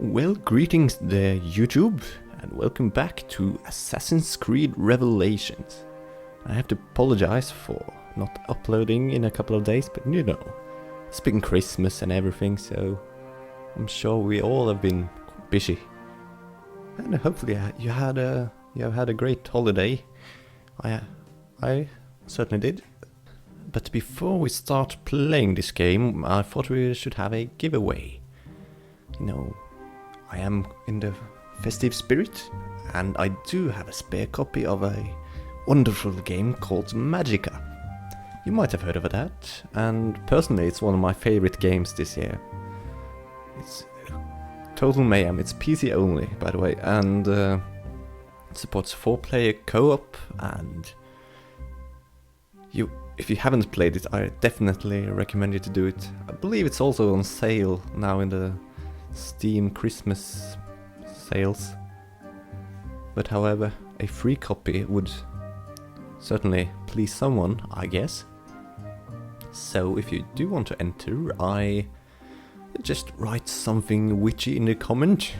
Well, greetings there, YouTube, and welcome back to Assassin's Creed Revelations. I have to apologize for not uploading in a couple of days, but you know, it's been Christmas and everything, so I'm sure we all have been busy. And hopefully you have had a great holiday. I certainly did. But before we start playing this game, I thought we should have a giveaway. You know, I am in the festive spirit, and I do have a spare copy of a wonderful game called Magica. You might have heard of that, and personally it's one of my favorite games this year. It's total mayhem, it's PC only, by the way, and it supports 4-player co-op, and if you haven't played it, I definitely recommend you to do it. I believe it's also on sale now in the Steam Christmas sales. But however, a free copy would certainly please someone, I guess. So if you do want to enter, I just write something witchy in the comment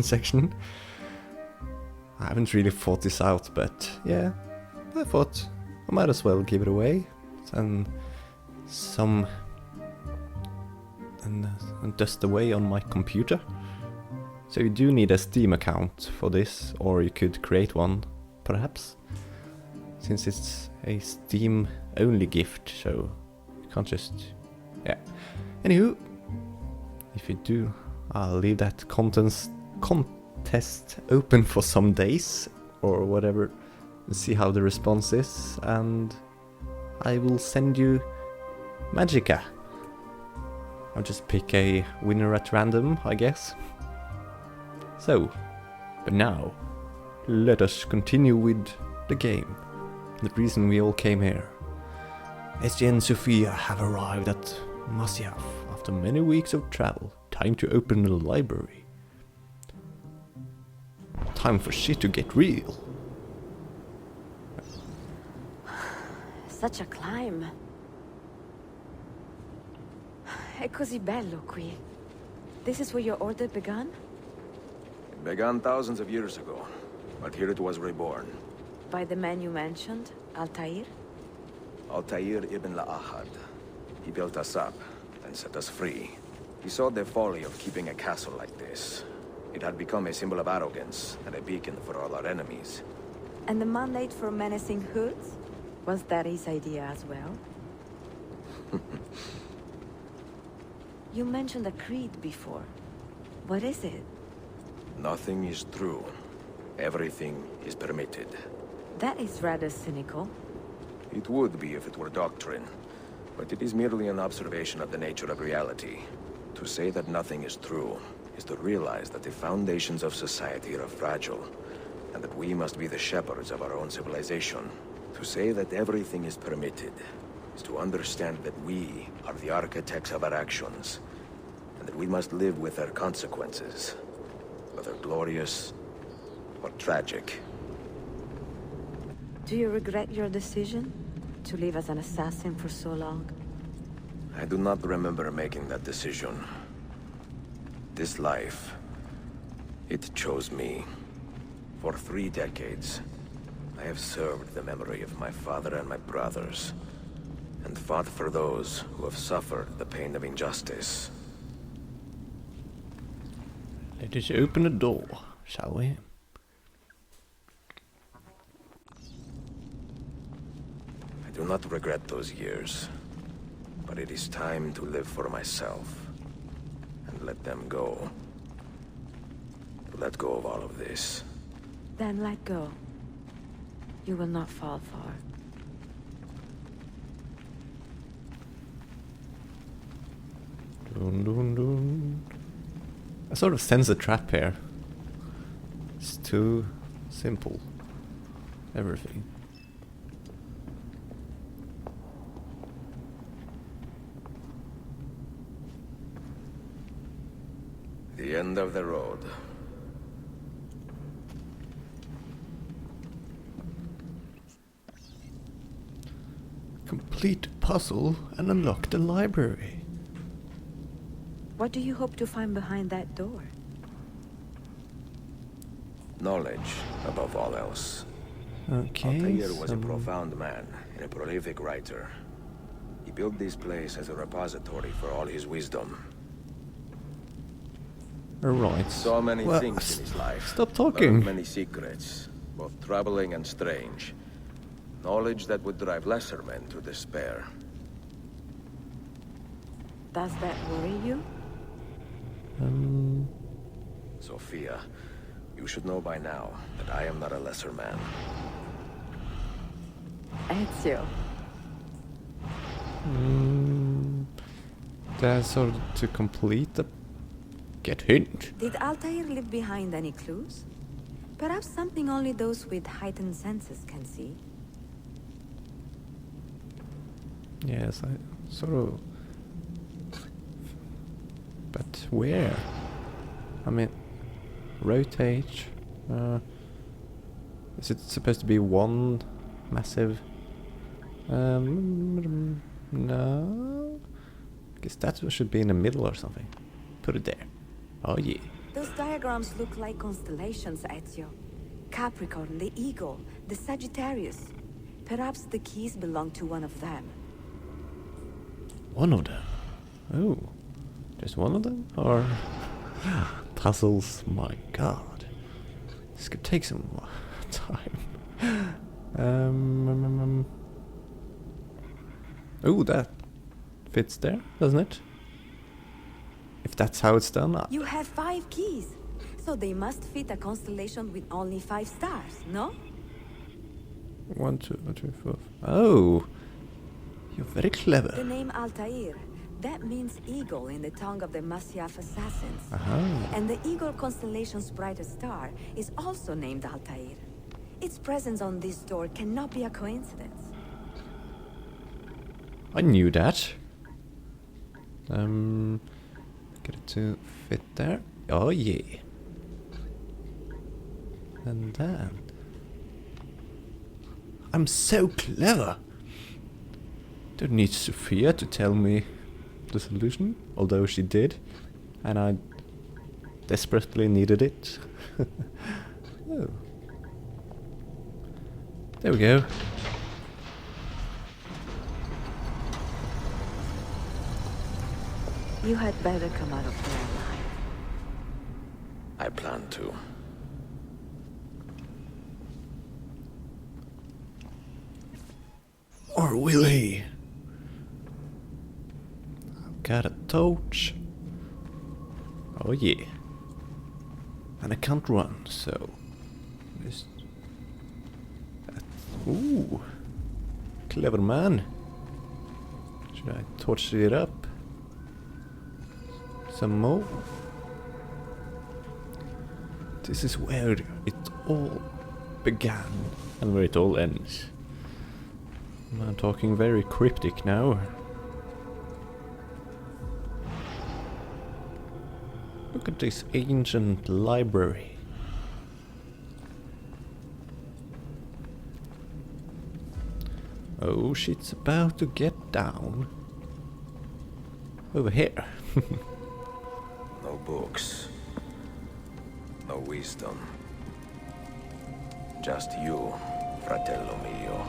section. I haven't really thought this out, but yeah, I thought I might as well give it away and dust away on my computer. So you do need a Steam account for this, or you could create one, perhaps, since it's a Steam only gift, so you can't just, yeah. Anywho, if you do, I'll leave that contest open for some days or whatever, and see how the response is, and I will send you Magica. I'll just pick a winner at random, I guess. So, but now, let us continue with the game. The reason we all came here. Ezio and Sophia have arrived at Masyaf after many weeks of travel. Time to open the library. Time for shit to get real. Such a climb. È così bello qui. This is where your order began? It began thousands of years ago, but here it was reborn. By the man you mentioned, Altair? Altair ibn La'ahad. He built us up and set us free. He saw the folly of keeping a castle like this. It had become a symbol of arrogance and a beacon for all our enemies. And the mandate for menacing hoods? Was that his idea as well? You mentioned a creed before. What is it? Nothing is true. Everything is permitted. That is rather cynical. It would be if it were doctrine, but it is merely an observation of the nature of reality. To say that nothing is true is to realize that the foundations of society are fragile, and that we must be the shepherds of our own civilization. To say that everything is permitted is to understand that we are the architects of our actions, and that we must live with their consequences, whether glorious or tragic. Do you regret your decision to live as an assassin for so long? I do not remember making that decision. This life, it chose me. For 3 decades, I have served the memory of my father and my brothers, and fought for those who have suffered the pain of injustice. Let us open the door, shall we? I do not regret those years, but it is time to live for myself, and let them go. To let go of all of this. Then let go. You will not fall far. Dun, dun, dun. I sort of sense a trap here. It's too simple. Everything. The end of the road. Complete puzzle and unlock the library. What do you hope to find behind that door? Knowledge, above all else. Okay. Altair was a profound man and a prolific writer. He built this place as a repository for all his wisdom. Alright. So many Well, things in his life. Stop talking. Learned many secrets, both troubling and strange. Knowledge that would drive lesser men to despair. Does that worry you? Sophia, you should know by now that I am not a lesser man. Ezio. That's sort of to complete the... Get hint. Did Altair leave behind any clues? Perhaps something only those with heightened senses can see? Yes, I sort of... But where? I mean, rotate. Is it supposed to be one massive? No. Guess that should be in the middle or something. Put it there. Oh yeah. Those diagrams look like constellations, Ezio. Capricorn, the Eagle, the Sagittarius. Perhaps the keys belong to one of them. One of them. Oh, just one of them, or puzzles? My God, this could take some time. Oh, that fits there, doesn't it? If that's how it's done. You have 5 keys, so they must fit a constellation with only 5 stars, no? 1, 2, 3, 4. Oh, you're very clever. The name Altair, that means eagle in the tongue of the Masyaf assassins. And the eagle constellation's brightest star is also named Altair. Its presence on this door cannot be a coincidence. I knew that. Get it to fit there. Oh yeah. And then I'm so clever. Don't need Sophia to tell me the solution, although she did, and I desperately needed it. Oh. There we go. You had better come out of there alive. I plan to. Or will he? I've got a torch. Oh yeah. And I can't run, so just ooh. Clever man. Should I torch it up? Some more? This is where it all began and where it all ends. I'm talking very cryptic now. Look at this ancient library. Oh, shit's about to get down. Over here. No books. No wisdom. Just you, fratello mio.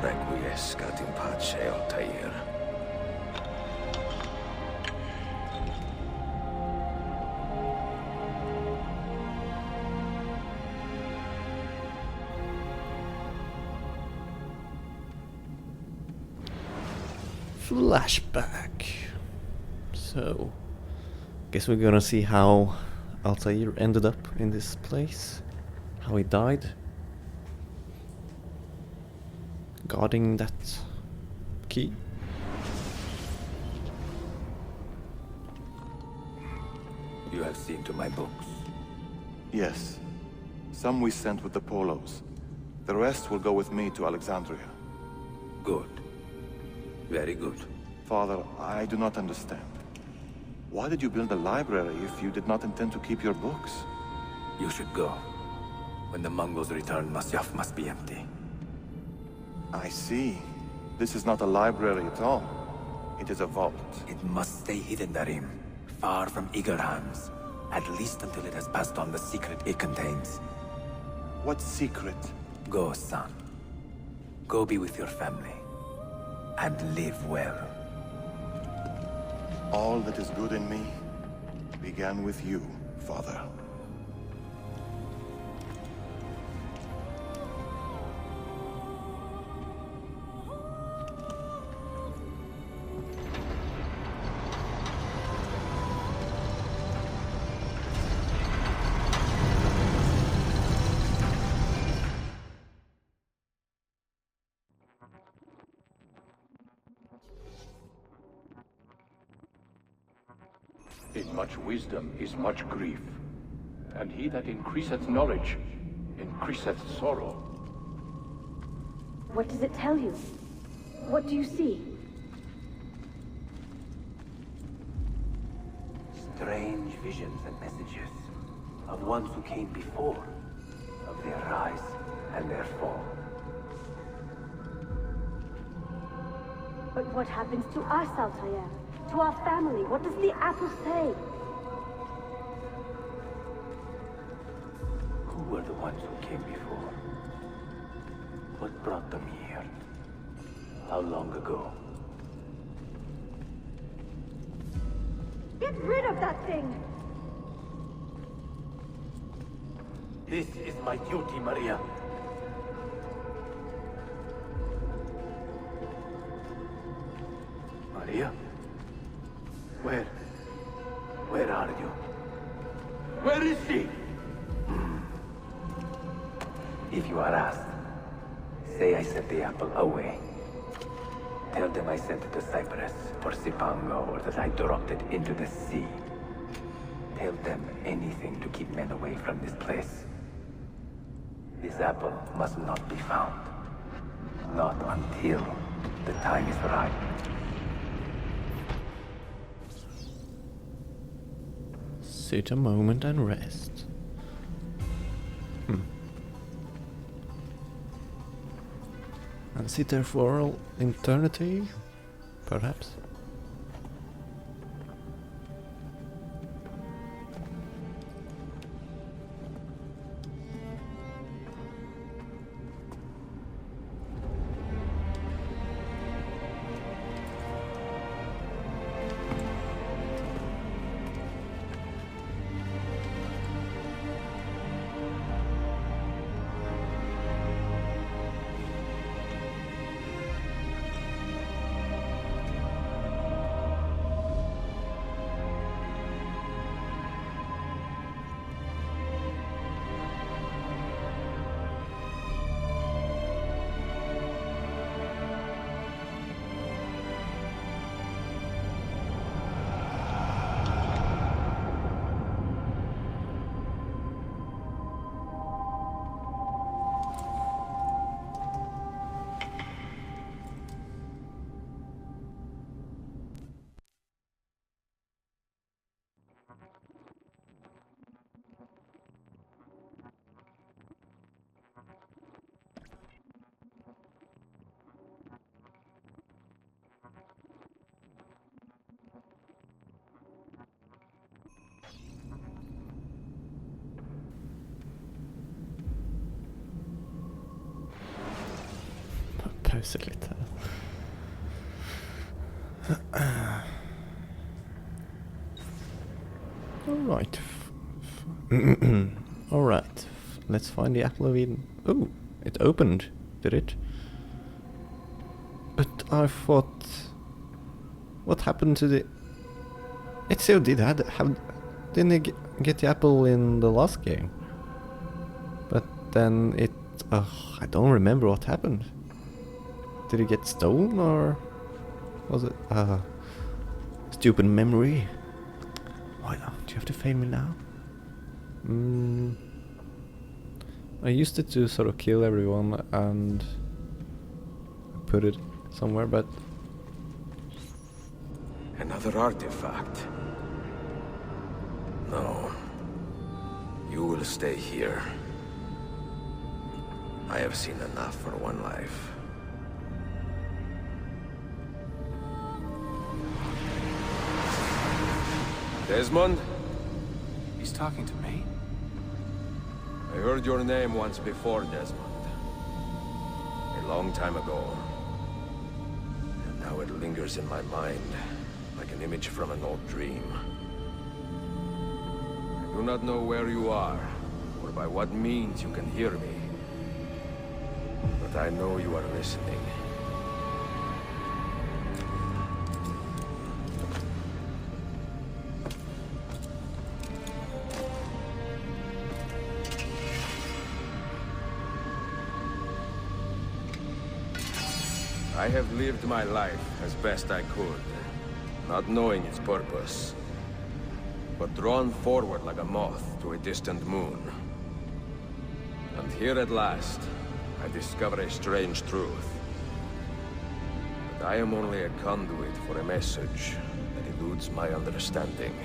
Requiescat in pace, Altair. Flashback. So, guess we're gonna see how Altair ended up in this place. How he died. Guarding that key. You have seen to my books. Yes. Some we sent with the Polos. The rest will go with me to Alexandria. Good. Very good. Father, I do not understand. Why did you build a library if you did not intend to keep your books? You should go. When the Mongols return, Masyaf must be empty. I see. This is not a library at all. It is a vault. It must stay hidden, Darim. Far from eager hands. At least until it has passed on the secret it contains. What secret? Go, son. Go be with your family. And live well. All that is good in me began with you, Father. In much wisdom is much grief, and he that increaseth knowledge increaseth sorrow. What does it tell you? What do you see? Strange visions and messages of ones who came before, of their rise and their fall. But what happens to us, Altair? To our family? What does the apple say? Who were the ones who came before? What brought them here? How long ago? Get rid of that thing! This is my duty, Maria. Maria? Where are you? Where is she? If you are asked, say I sent the apple away. Tell them I sent it to Cyprus, or Cipango, or that I dropped it into the sea. Tell them anything to keep men away from this place. This apple must not be found. Not until the time is right. Sit a moment and rest. And sit there for all eternity, perhaps? Pausa lite. Alright. Alright. Let's find the apple of Eden. Oh, it opened, did it? But I thought... What happened to the... Ezio did have... Didn't he get the apple in the last game? But then it... I don't remember what happened. Did it get stolen, or... Was it... stupid memory? Why not? Do you have to fail me now? I used it to sort of kill everyone and put it somewhere, but... Another artifact. No. You will stay here. I have seen enough for one life. Desmond? He's talking to me? I heard your name once before, Desmond. A long time ago. And now it lingers in my mind, like an image from an old dream. I do not know where you are, or by what means you can hear me. But I know you are listening. I have lived my life as best I could, not knowing its purpose, but drawn forward like a moth to a distant moon. And here at last, I discover a strange truth. That I am only a conduit for a message that eludes my understanding.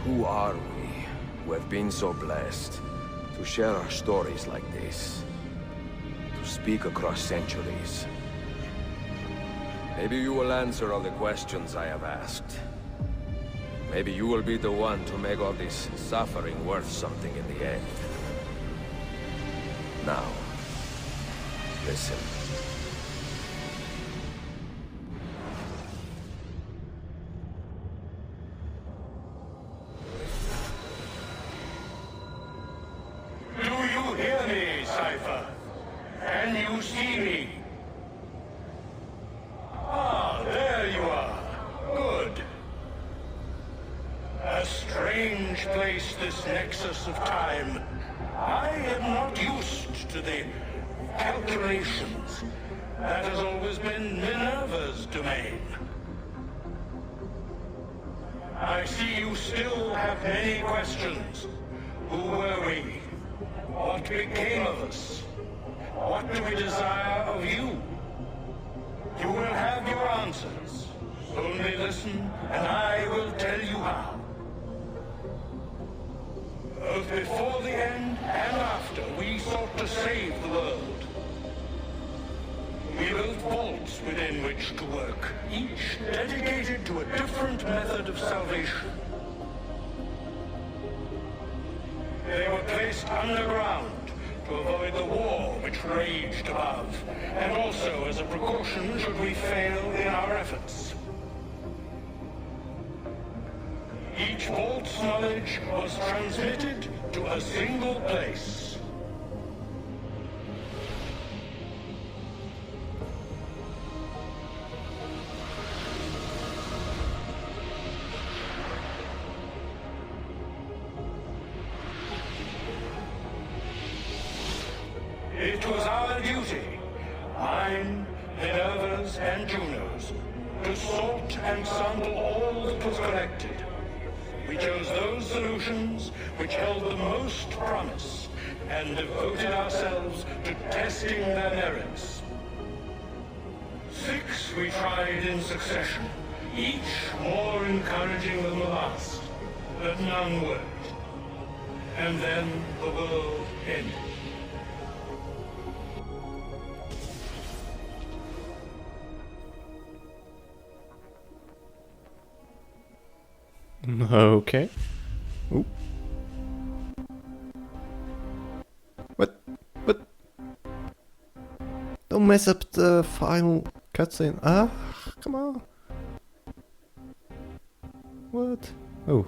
Who are we, who have been so blessed, to share our stories like this? To speak across centuries. Maybe you will answer all the questions I have asked. Maybe you will be the one to make all this suffering worth something in the end. Now, listen. Do you hear me, Cypher? Can you see me? Ah, there you are. Good. A strange place, this nexus of time. I am not used to the calculations. That has always been Minerva's domain. I see you still have many questions. Who were we? What became of us? What do we desire of you? You will have your answers. Only listen, and I will tell you how. Both before the end and after, we sought to save the world. We built vaults within which to work, each dedicated to a different method of salvation. They were placed underground to avoid the war which raged above, and also as a precaution should we fail in our efforts. Each vault's knowledge was transmitted to a single place. It was our duty, mine, Minerva's, and Juno's, to sort and sample all that was collected. We chose those solutions which held the most promise, and devoted ourselves to testing their merits. 6 we tried in succession, each more encouraging than the last, but none worked. And then the world ended. Okay. Ooh. What? What? Don't mess up the final cutscene. Ah, come on. What? Oh.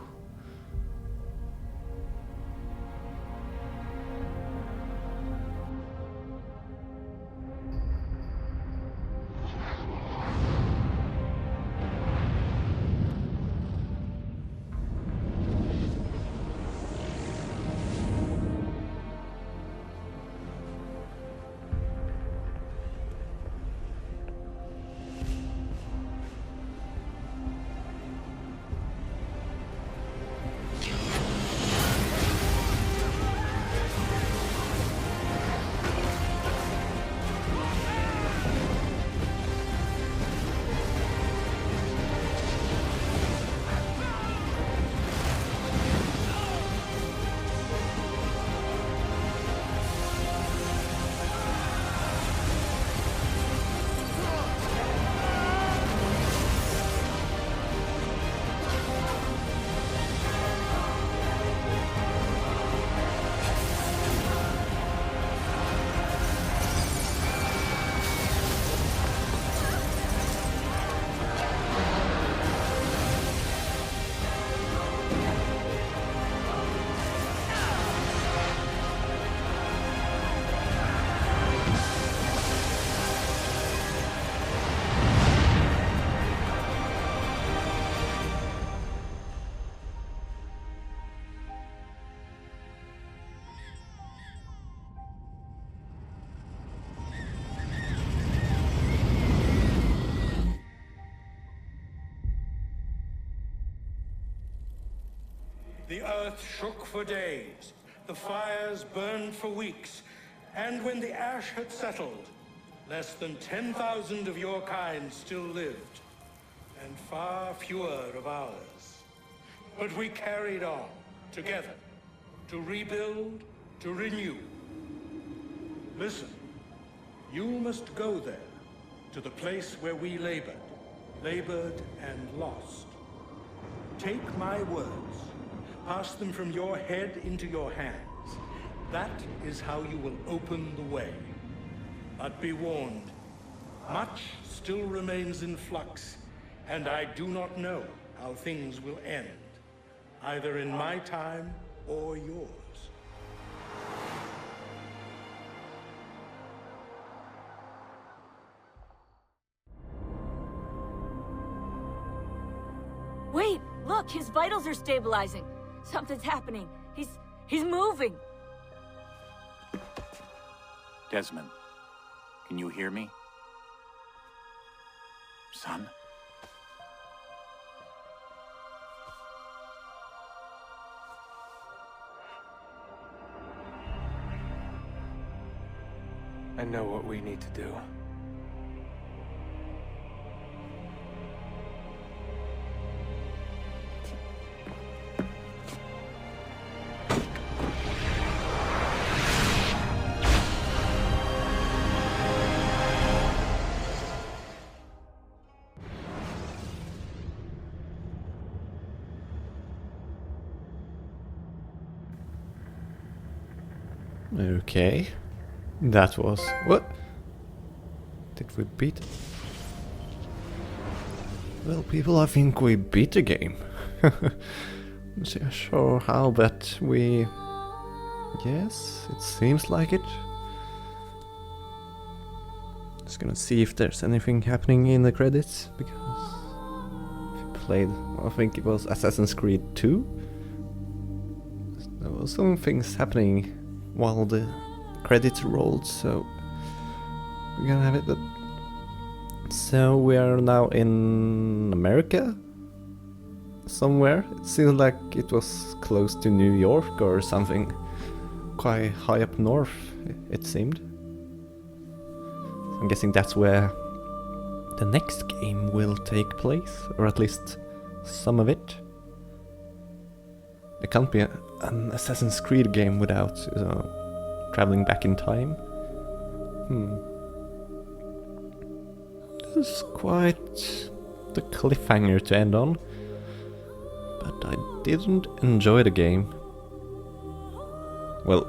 earth shook for days, the fires burned for weeks, and when the ash had settled, less than 10,000 of your kind still lived, and far fewer of ours. But we carried on, together, to rebuild, to renew. Listen, you must go there, to the place where we labored and lost. Take my words, pass them from your head into your hands. That is how you will open the way. But be warned, much still remains in flux, and I do not know how things will end, either in my time or yours. Wait, look, his vitals are stabilizing. Something's happening. He's moving. Desmond, can you hear me? Son? I know what we need to do. Okay. That was... What? Did we beat... Well, people, I think we beat the game. I'm not sure how, but we... Yes, it seems like it. Just gonna see if there's anything happening in the credits, because... If you played... I think it was Assassin's Creed 2? There was some things happening while the credits rolled, so we're gonna have it. But so we are now in America somewhere. It seems like it was close to New York or something, quite high up north, it seemed. I'm guessing that's where the next game will take place, or at least some of it. There can't be an Assassin's Creed game without traveling back in time. This is quite the cliffhanger to end on, but I didn't enjoy the game. Well,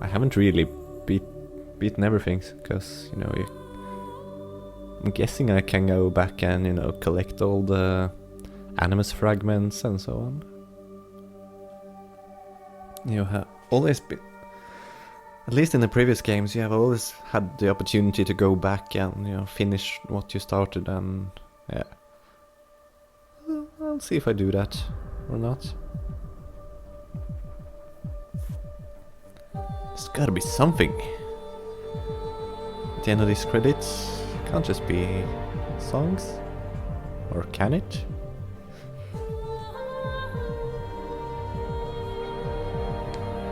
I haven't really beaten everything, because, you know, I'm guessing I can go back and, you know, collect all the Animus fragments and so on. You have always been, at least in the previous games, you have always had the opportunity to go back and, you know, finish what you started, and yeah. I'll see if I do that or not. There's gotta be something. At the end of these credits, it can't just be songs, or can it?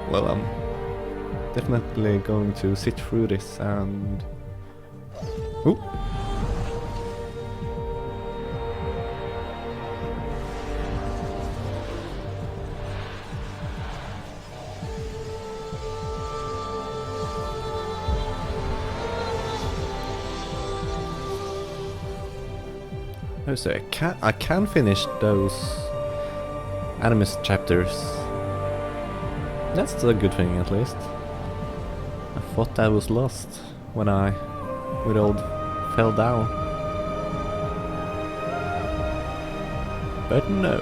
Well, I'm definitely going to sit through this and... Ooh. Oh, so I can finish those Animus chapters. That's a good thing, at least. I thought I was lost when I fell down. But no.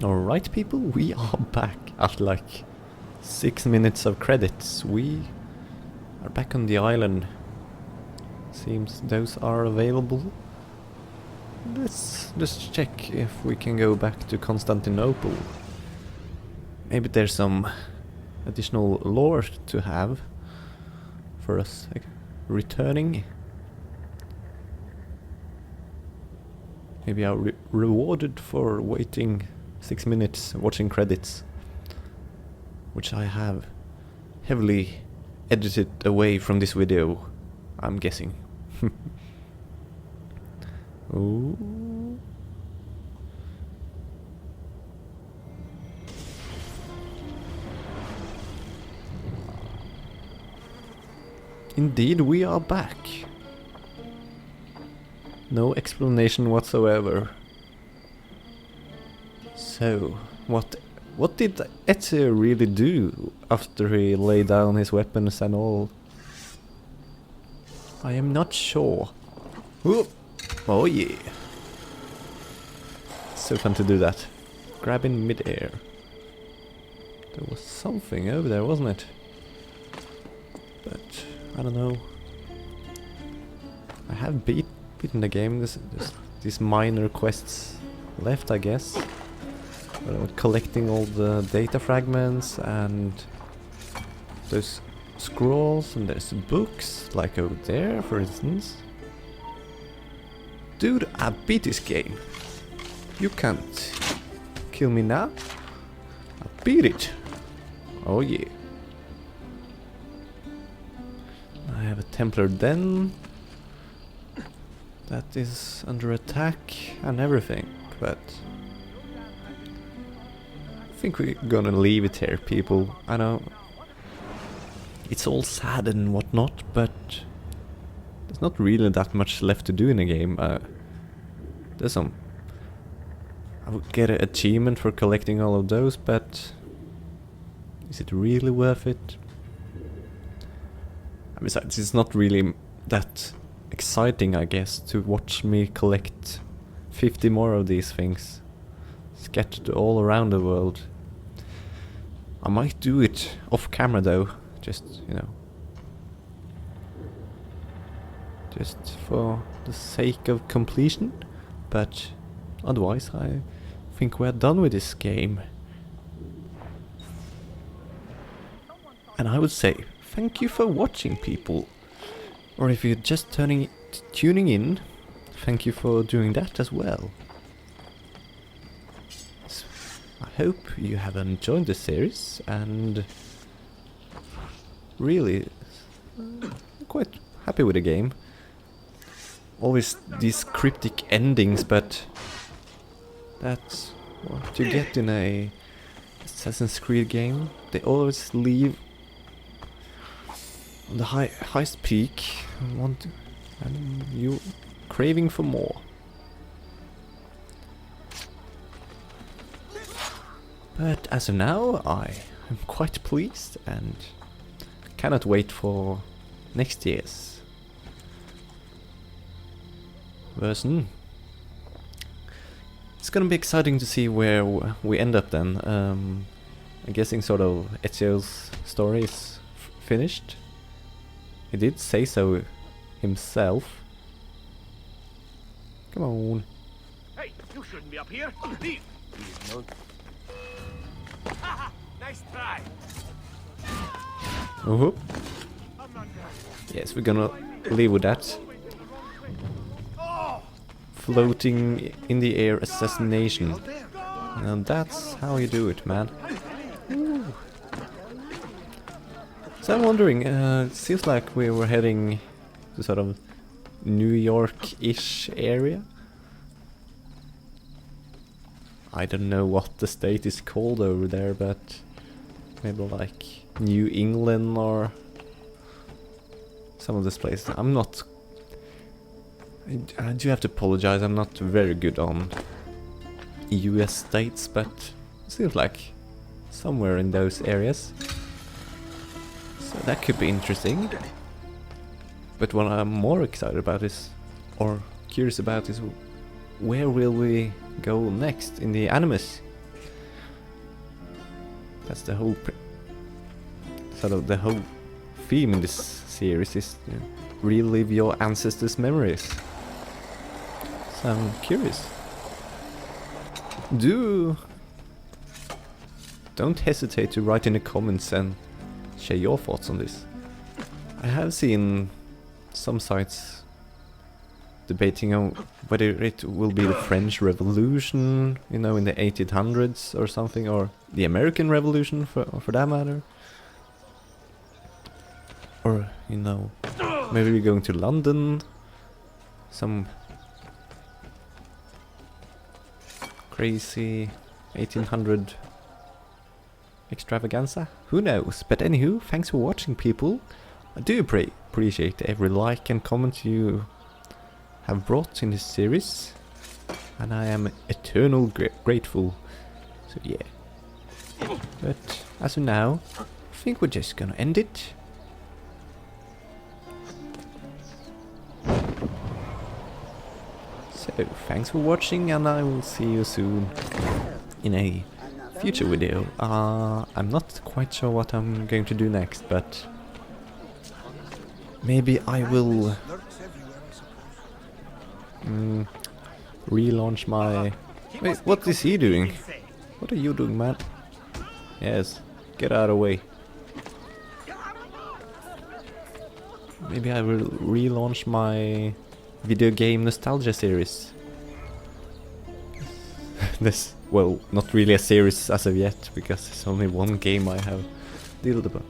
Alright people, we are back after like 6 minutes of credits. We are back on the island. Seems those are available. Let's just check if we can go back to Constantinople. Maybe there's some additional lore to have for us returning. Maybe I'm rewarded for waiting 6 minutes watching credits, which I have heavily edited away from this video, I'm guessing. Ooh. Indeed, we are back. No explanation whatsoever. So, what did Ezio really do after he laid down his weapons and all? I am not sure. Ooh. Oh yeah. So fun to do that. Grab in mid-air. There was something over there, wasn't it? But I don't know. I have beaten the game. There's these minor quests left, I guess. Collecting all the data fragments and those scrolls, and there's books, like over there, for instance. Dude, I beat this game. You can't kill me now. I beat it. Oh yeah. I have a Templar Den that is under attack and everything, but I think we're gonna leave it here, people. I know it's all sad and whatnot, but there's not really that much left to do in the game. There's some... I would get an achievement for collecting all of those, but is it really worth it? Besides, it's not really that exciting, I guess, to watch me collect 50 more of these things scattered all around the world. I might do it off camera though, just, you know, just for the sake of completion, but otherwise I think we're done with this game. And I would say thank you for watching, people. Or if you're just tuning in, thank you for doing that as well. So I hope you have enjoyed the series, and really quite happy with the game. Always these cryptic endings, but that's what you get in a Assassin's Creed game. They always leave on the highest peak and you craving for more. But as of now, I am quite pleased and cannot wait for next year's version. It's gonna be exciting to see where we end up then. I'm guessing sort of Ezio's story is finished. He did say so himself. Come on. Hey, you shouldn't be up here. Leave. Please, no. Nice try. Yes, we're gonna leave with that. Floating in the air assassination. And that's how you do it, man. Ooh. So I'm wondering, it seems like we were heading to sort of New York-ish area. I don't know what the state is called over there, but maybe like New England or some of this place. I'm not... I do have to apologize, I'm not very good on US states, but it seems like somewhere in those areas. So that could be interesting. But what I'm more excited about is, or curious about, is where will we go next in the Animus That's the whole sort of the whole theme in this series is relive your ancestors' memories. So I'm curious. Don't hesitate to write in the comments and share your thoughts on this. I have seen some sites debating on whether it will be the French Revolution, you know, in the 1800s or something, or the American Revolution for that matter. Or, you know, maybe we're going to London, some crazy 1800 extravaganza. Who knows? But anywho, thanks for watching, people. I do appreciate every like and comment you have brought in this series, and I am eternal grateful. So yeah. But as of now, I think we're just gonna end it. So thanks for watching, and I will see you soon in a future video. I'm not quite sure what I'm going to do next, but maybe I will relaunch my... Wait, what is he doing? What are you doing, man? Yes, get out of the way. Maybe I will relaunch my video game nostalgia series. This, well, not really a series as of yet, because it's only one game I have dealt about.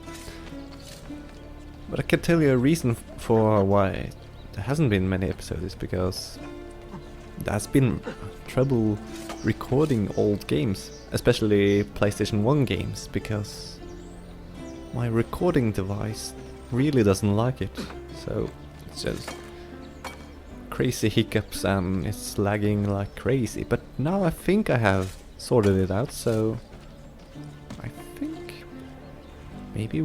But I can tell you a reason for why there hasn't been many episodes, because there's been trouble recording old games, especially PlayStation 1 games, because my recording device really doesn't like it. So it's just crazy hiccups and it's lagging like crazy. But now I think I have sorted it out, so I think maybe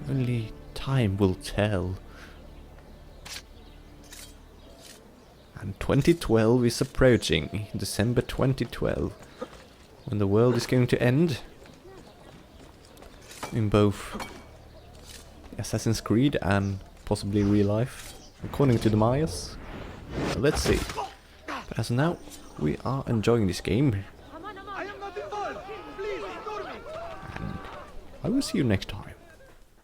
only time will tell. And 2012 is approaching, December 2012, when the world is going to end in both Assassin's Creed and possibly real life, according to the Mayas. So let's see. But as of now, we are enjoying this game. And I will see you next time.